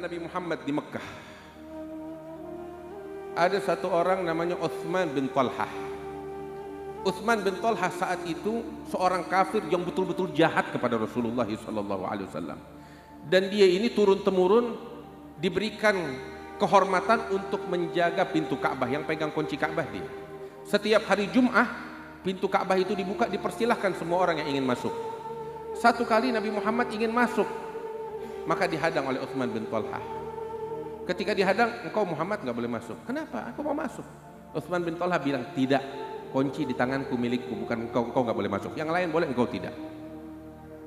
Nabi Muhammad di Mekah, ada satu orang namanya Utsman bin Talhah. Utsman bin Talhah saat itu seorang kafir yang betul-betul jahat kepada Rasulullah SAW. Dan dia ini turun-temurun diberikan kehormatan untuk menjaga pintu Ka'bah, yang pegang kunci Ka'bah dia. Setiap hari Jum'ah, pintu Ka'bah itu dibuka, dipersilahkan semua orang yang ingin masuk. Satu kali Nabi Muhammad ingin masuk, maka dihadang oleh Utsman bin Talhah. Ketika dihadang, engkau Muhammad nggak boleh masuk. Kenapa? Aku mau masuk. Utsman bin Talhah bilang, tidak, kunci di tanganku, milikku, bukan engkau nggak boleh masuk. Yang lain boleh, engkau tidak.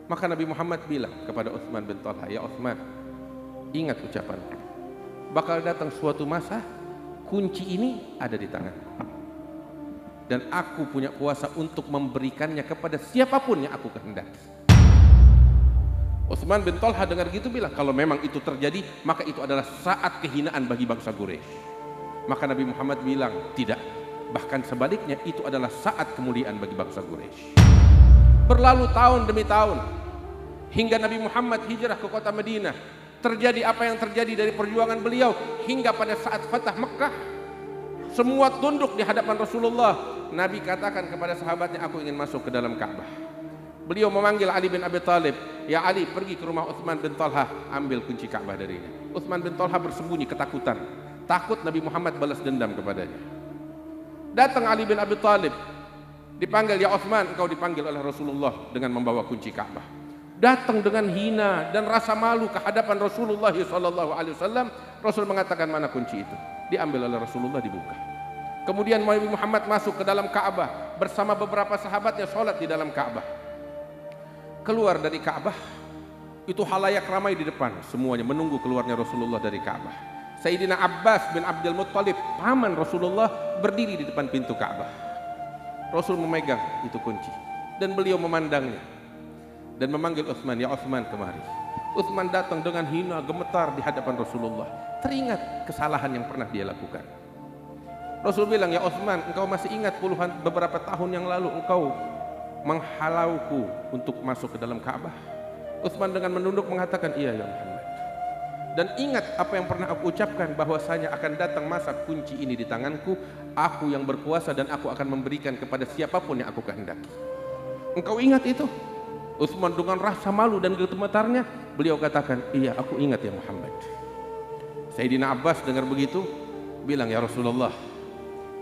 Maka Nabi Muhammad bilang kepada Utsman bin Talhah, ya Utsman, ingat ucapanku. Bakal datang suatu masa, kunci ini ada di tanganku. Dan aku punya kuasa untuk memberikannya kepada siapapun yang aku kehendaki. Utsman bin Talhah dengar gitu bilang, kalau memang itu terjadi, maka itu adalah saat kehinaan bagi bangsa Quraisy. Maka Nabi Muhammad bilang, tidak. Bahkan sebaliknya, itu adalah saat kemuliaan bagi bangsa Quraisy. Berlalu tahun demi tahun, hingga Nabi Muhammad hijrah ke kota Madinah. Terjadi apa yang terjadi dari perjuangan beliau, hingga pada saat Fatah Mekah, semua tunduk di hadapan Rasulullah. Nabi katakan kepada sahabatnya, aku ingin masuk ke dalam Ka'bah. Beliau memanggil Ali bin Abi Thalib, ya Ali, pergi ke rumah Utsman bin Talhah, ambil kunci Ka'bah darinya. Utsman bin Talhah bersembunyi ketakutan, takut Nabi Muhammad balas dendam kepadanya. Datang Ali bin Abi Thalib, dipanggil, ya Utsman, engkau dipanggil oleh Rasulullah dengan membawa kunci Ka'bah. Datang dengan hina dan rasa malu ke hadapan Rasulullah SAW. Rasul mengatakan, mana kunci itu? Diambil oleh Rasulullah, dibuka. Kemudian Nabi Muhammad masuk ke dalam Ka'bah bersama beberapa sahabatnya, sholat di dalam Ka'bah. Keluar dari Ka'bah, itu halayak ramai di depan, semuanya menunggu keluarnya Rasulullah dari Ka'bah. Sayyidina Abbas bin Abdul Muttalib, paman Rasulullah, berdiri di depan pintu Ka'bah. Rasul memegang itu kunci dan beliau memandangnya dan memanggil Utsman, ya Utsman, kemari. Utsman datang dengan hina, gemetar di hadapan Rasulullah, teringat kesalahan yang pernah dia lakukan. Rasul bilang, ya Utsman, engkau masih ingat beberapa tahun yang lalu engkau menghalauku untuk masuk ke dalam Ka'bah? Utsman dengan menunduk mengatakan, iya ya Muhammad. Dan ingat apa yang pernah aku ucapkan, bahwasanya akan datang masa kunci ini di tanganku, aku yang berkuasa dan aku akan memberikan kepada siapapun yang aku kehendaki. Engkau ingat itu? Utsman dengan rasa malu dan gemetarnya, beliau katakan, iya aku ingat ya Muhammad. Sayyidina Abbas dengar begitu, bilang, ya Rasulullah,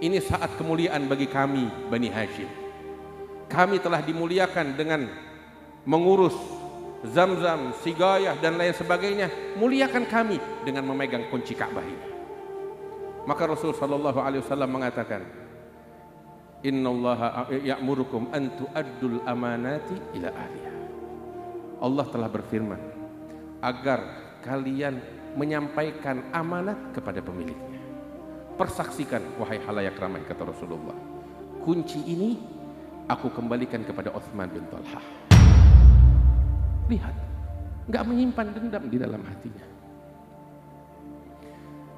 ini saat kemuliaan bagi kami Bani Hashim. Kami telah dimuliakan dengan mengurus Zamzam, Sigayah dan lain sebagainya. Muliakan kami dengan memegang kunci Ka'bah ini. Maka Rasul sallallahu alaihi wasallam mengatakan, innallaha ya'murukum an tu'addul amanati ila ahliha. Allah telah berfirman agar kalian menyampaikan amanat kepada pemiliknya. Persaksikan wahai halayak ramai, kata Rasulullah, kunci ini aku kembalikan kepada Utsman bin Talhah. Lihat, nggak menyimpan dendam di dalam hatinya.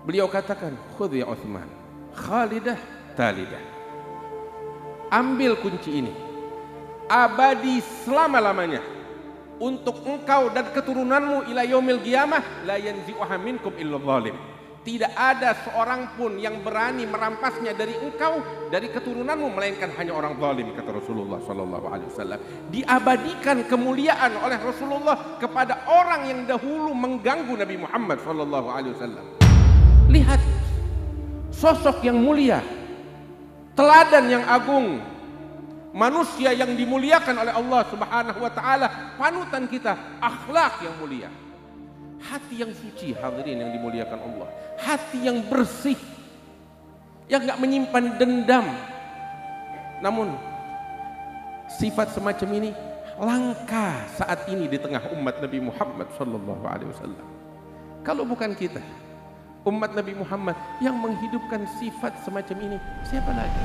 Beliau katakan, khudh ya Utsman, khalidah talidah. Ambil kunci ini, abadi selama-lamanya, untuk engkau dan keturunanmu ila yaumil qiyamah, la yanzi'uha minkum illa zalim. Tidak ada seorang pun yang berani merampasnya dari engkau, dari keturunanmu, melainkan hanya orang zalim, kata Rasulullah SAW. Diabadikan kemuliaan oleh Rasulullah kepada orang yang dahulu mengganggu Nabi Muhammad SAW. Lihat, sosok yang mulia, teladan yang agung, manusia yang dimuliakan oleh Allah Subhanahu wa taala, panutan kita, akhlak yang mulia. Hati yang suci, hadirin yang dimuliakan Allah. Hati yang bersih, yang gak menyimpan dendam. Namun sifat semacam ini langka saat ini di tengah umat Nabi Muhammad SAW. Kalau bukan kita, umat Nabi Muhammad, yang menghidupkan sifat semacam ini, siapa lagi?